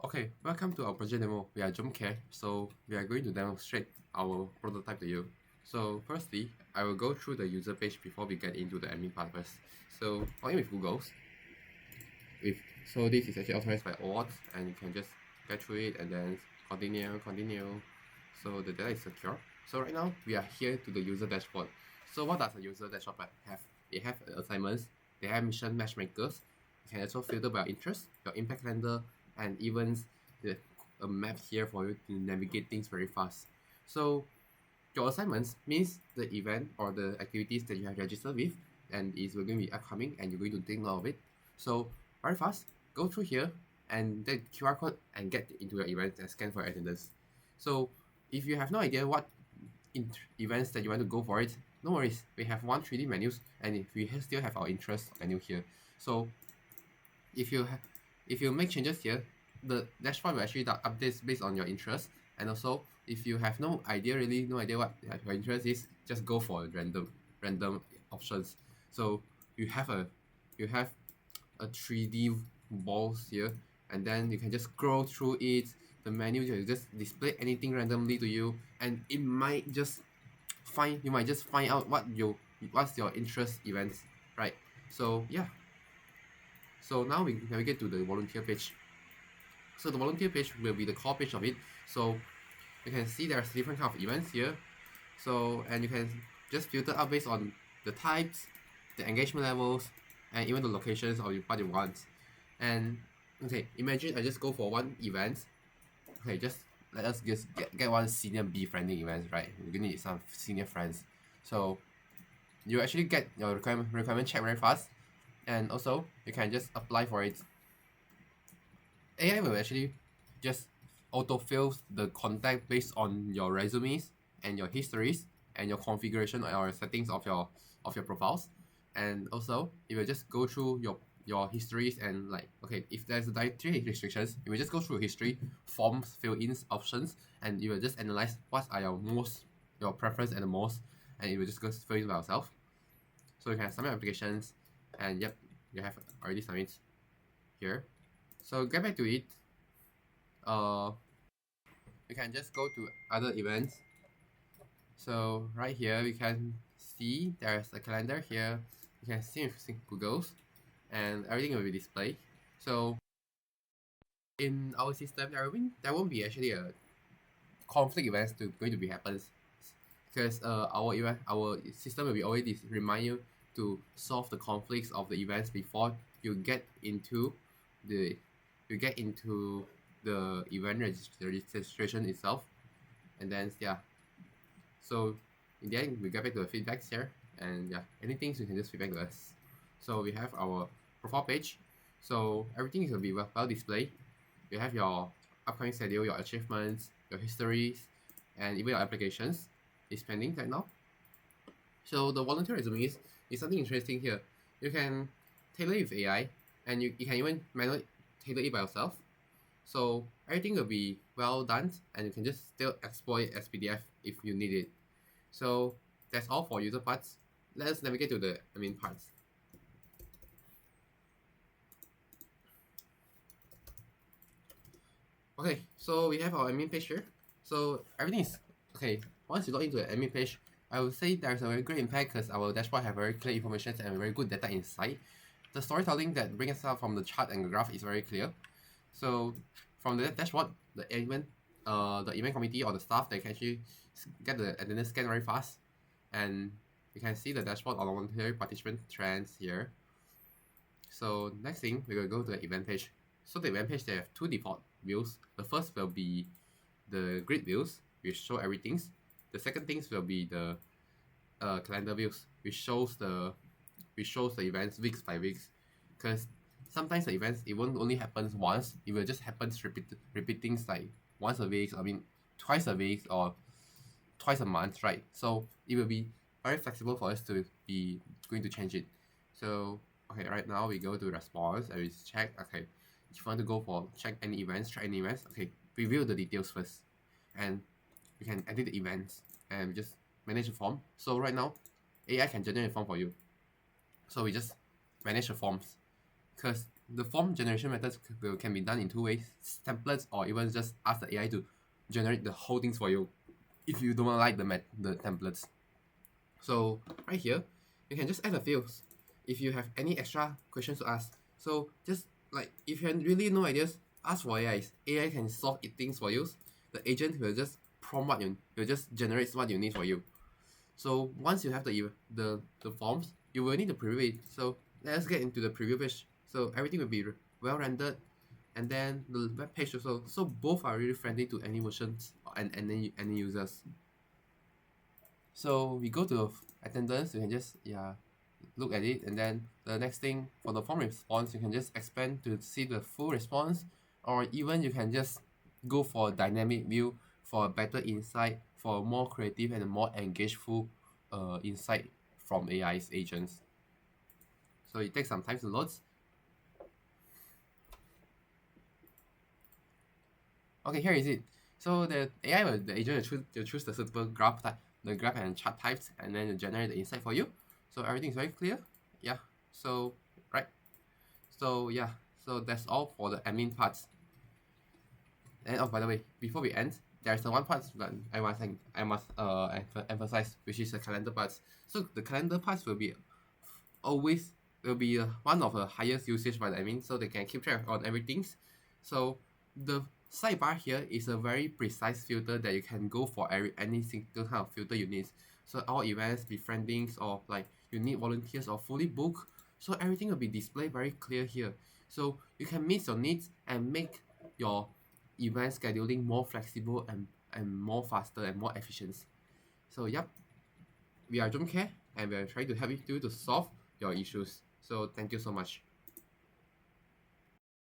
Okay, welcome to our project demo. We are JomCare, so we are going to demonstrate our prototype to you. So firstly, I will go through the user page before we get into the admin part first. So log in with Google's. So this is actually authorized by OAuth, and you can just get through it and then continue. So the data is secure. So right now we are here to the user dashboard. So what does a user dashboard have? They have assignments, they have mission matchmakers. You can also filter by interest, your impact calendar, and even a map here for you to navigate things very fast. So your assignments means the event or the activities that you have registered with and is going to be upcoming and you're going to take note of it. So very fast, go through here and then QR code and get into your event and scan for attendance. So if you have no idea what events that you want to go for it, no worries. We have one 3D menus and if we still have our interest menu here. So if you make changes here, the dashboard will actually updates based on your interest. And also if you have no idea what your interest is, just go for random options. So you have a 3D balls here, and then you can just scroll through it. The menu will just display anything randomly to you, and you might just find out what's your interest events, right? So yeah. So now we navigate to the volunteer page. So the volunteer page will be the core page of it. So you can see there's different kind of events here. So and you can just filter out based on the types, the engagement levels, and even the locations of what you want. And okay, imagine I just go for one event. Okay, just let us just get one senior befriending event, right? We're gonna need some senior friends. So you actually get your requirement check very fast, and also you can just apply for it. AI will actually just autofill the contact based on your resumes and your histories and your configuration or settings of your profiles. And also it will just go through your histories and like, okay, if there's a dietary restrictions, it will just go through history, forms, fill-ins, options, and it will just analyze what are your preference and the most, and it will just go fill in by yourself. So you can submit applications, and yep, you have already submitted here. So get back to it. You can just go to other events. So right here we can see there's a calendar here. You can see Google's, and everything will be displayed. So in our system, there won't be actually a conflict events going to be happens, because our system will be always remind you to solve the conflicts of the events before you get into the event registration itself. And then yeah, so in the end we get back to the feedbacks here, and yeah, anything you can just feedback to us. So we have our profile page, so everything will be well displayed. You have your upcoming schedule, your achievements, your histories, and even your applications is pending right now. So the volunteer resume is something interesting here. You can tailor it with AI, and you can even manually tailor it by yourself. So everything will be well done, and you can just still export it as PDF if you need it. So that's all for user parts. Let's navigate to the admin parts. Okay, so we have our admin page here. So everything is okay. Once you log into the admin page, I would say there's a very great impact because our dashboard have very clear information and very good data inside. The storytelling that brings us out from the chart and the graph is very clear. So from the dashboard, the event committee or the staff, they can actually get the attendance scan very fast, and you can see the dashboard on voluntary participant trends here. So next thing, we will go to the event page. So the event page, they have two default views. The first will be the grid views, which show everything. The second things will be the calendar views, which shows the events weeks by weeks. Because sometimes the events, it won't only happens once, it will just happens repeating like once a week, I mean twice a week or twice a month, right? So it will be very flexible for us to be going to change it. So okay, right now we go to response and we check. Okay, if you want to go for check any events, try any events, okay, review the details first, and you can edit the events and just manage the form. So right now AI can generate a form for you, so we just manage the forms, because The form generation methods can be done in two ways: templates, or even just ask the AI to generate the whole things for you if you don't like the templates. So right here, you can just add a field if you have any extra questions to ask. So just like if you have really no ideas, ask for AI. AI can solve it things for you. The agent will just prompt what you will just generate what you need for you. So once you have the forms, you will need to preview it. So let's get into the preview page. So everything will be well rendered, and then the web page also. So both are really friendly to any versions and any users. So we go to attendance. You can just look at it, and then the next thing for the form response, you can just expand to see the full response, or even you can just go for a dynamic view for a better insight, for a more creative and a more engageful insight from AI's agents. So it takes some time to load. Okay, here is it. So the AI the agent will choose the suitable graph type, the graph and chart types, and then generate the insight for you. So everything is very clear. Yeah. So right. So yeah. So that's all for the admin parts. And oh, by the way, before we end, there's the one part that I must emphasize, which is the calendar parts. So the calendar parts always will be one of the highest usage by the admin, so they can keep track on everything. So the sidebar here is a very precise filter that you can go for any single kind of filter you need. So all events, befriendings, or like you need volunteers or fully booked. So everything will be displayed very clear here. So you can meet your needs and make your event scheduling more flexible and more faster and more efficient. So yep, we are JomCare and we are trying to help you to solve your issues. So thank you so much.